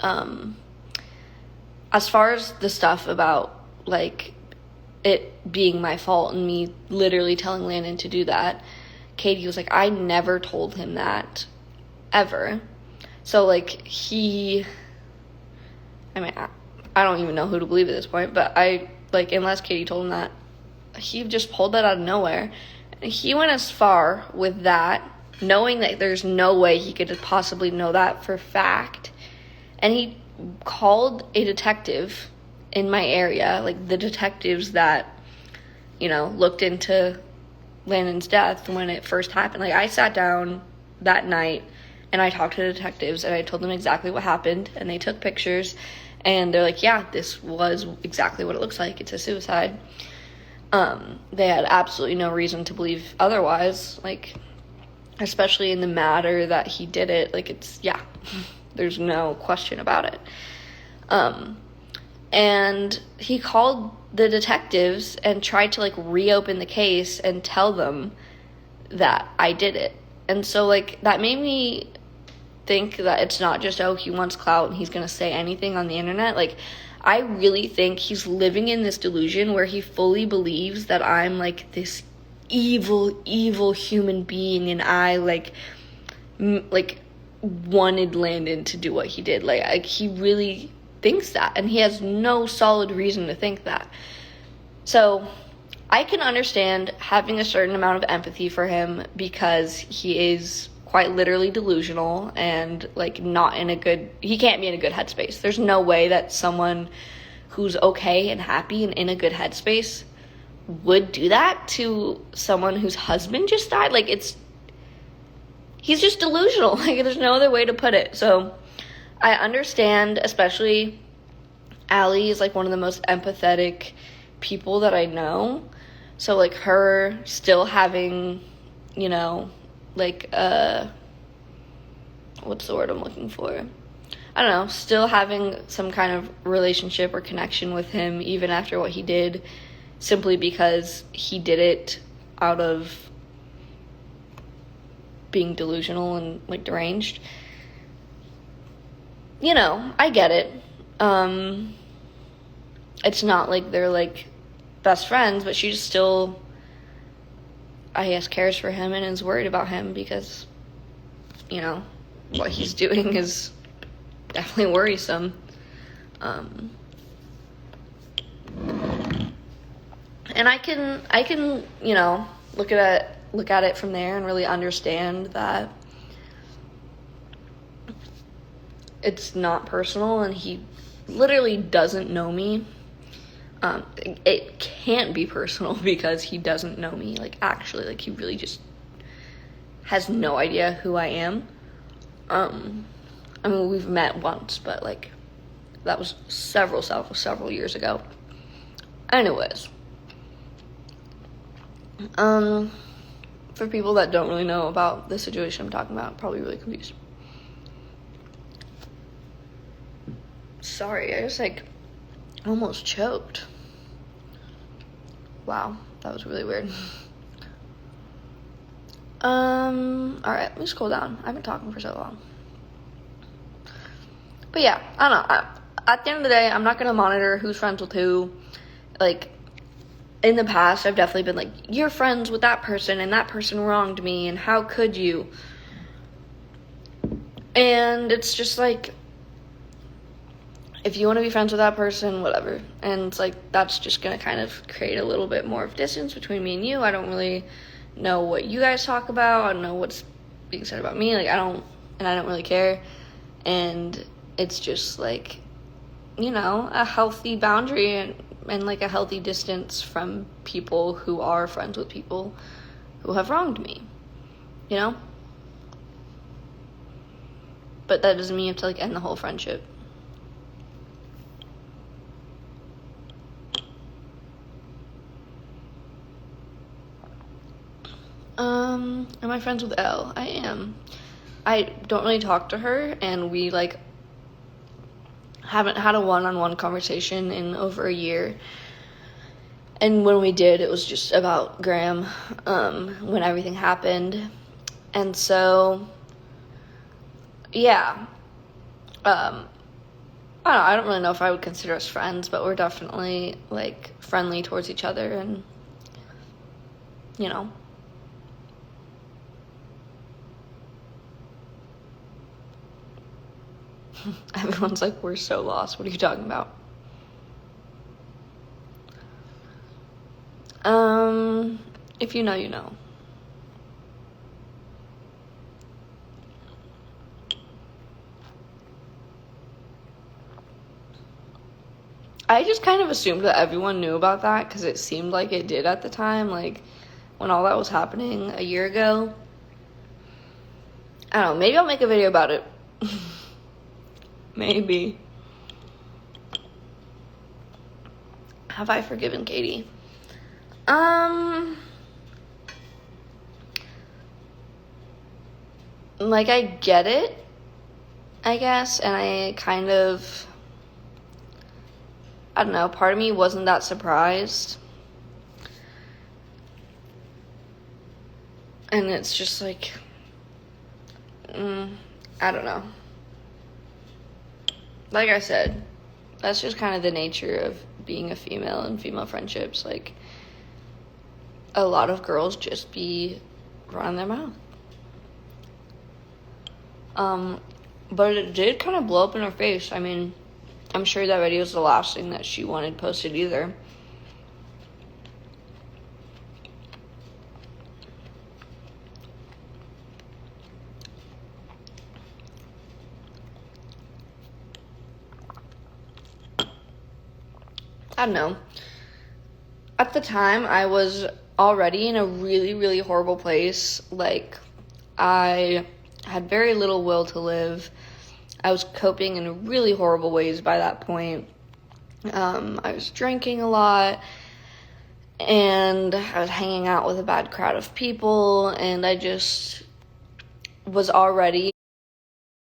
As far as the stuff about, like, it being my fault and me literally telling Landon to do that, Katie was like, I never told him that, ever. So, like, I don't even know who to believe at this point, but unless Katie told him that, he just pulled that out of nowhere. And he went as far with that, knowing that there's no way he could possibly know that for fact. And he called a detective in my area, like the detectives that, looked into Landon's death when it first happened. Like, I sat down that night and I talked to the detectives and I told them exactly what happened, and they took pictures and they're like, yeah, this was exactly what it looks like. It's a suicide. They had absolutely no reason to believe otherwise, like, especially in the matter that he did it. Like, there's no question about it. And he called the detectives and tried to, like, reopen the case and tell them that I did it. And so, like, that made me think that it's not just, he wants clout and he's gonna say anything on the internet. Like, I really think he's living in this delusion where he fully believes that I'm, like, this evil human being, and I, like, wanted Landon to do what he did. Like, he really thinks that, and he has no solid reason to think that. So I can understand having a certain amount of empathy for him, because he is quite literally delusional and, like, he can't be in a good headspace. There's no way that someone who's okay and happy and in a good headspace would do that to someone whose husband just died. Like, he's just delusional. Like, there's no other way to put it. So I understand, especially Allie is, like, one of the most empathetic people that I know. So, like, her still having, like, what's the word I'm looking for? I don't know, still having some kind of relationship or connection with him, even after what he did, simply because he did it out of being delusional and, like, deranged. I get it. It's not like they're, like, best friends, but she just still, I guess, cares for him and is worried about him because, what he's doing is definitely worrisome. And I can, look at it from there and really understand that it's not personal and he literally doesn't know me. It can't be personal because he doesn't know me, like, actually, like, he really just has no idea who I am. We've met once, but, like, that was several years ago. Anyways, for people that don't really know about the situation I'm talking about, probably really confused. Sorry, I just, like, almost choked. Wow, that was really weird. Alright, let me scroll down. I've been talking for so long. But yeah, I don't know. At the end of the day, I'm not gonna monitor who's friends with who. Like, in the past, I've definitely been like, you're friends with that person, and that person wronged me, and how could you? And it's just like, if you want to be friends with that person, whatever. And it's like, that's just going to kind of create a little bit more of distance between me and you. I don't really know what you guys talk about. I don't know what's being said about me. Like, I don't really care. And it's just like, a healthy boundary and like a healthy distance from people who are friends with people who have wronged me, But that doesn't mean you have to, like, end the whole friendship. Am I friends with Elle? I am. I don't really talk to her, and we, like, haven't had a one-on-one conversation in over a year. And when we did, it was just about Graham, when everything happened. And so, yeah. I don't really know if I would consider us friends, but we're definitely, like, friendly towards each other, and, you know. Everyone's like, we're so lost. What are you talking about? If you know, you know. I just kind of assumed that everyone knew about that because it seemed like it did at the time, like when all that was happening a year ago. I don't know, maybe I'll make a video about it. Maybe. Have I forgiven Katie? Like, I get it, I guess, and I kind of, I don't know, part of me wasn't that surprised. And it's just like, I don't know. Like I said, that's just kind of the nature of being a female and female friendships. Like, a lot of girls just be running their mouth. But it did kind of blow up in her face. I mean, I'm sure that video is the last thing that she wanted posted either. I don't know. At the time, I was already in a really, really horrible place. Like, I had very little will to live. I was coping in really horrible ways by that point. I was drinking a lot, and I was hanging out with a bad crowd of people, and I just was already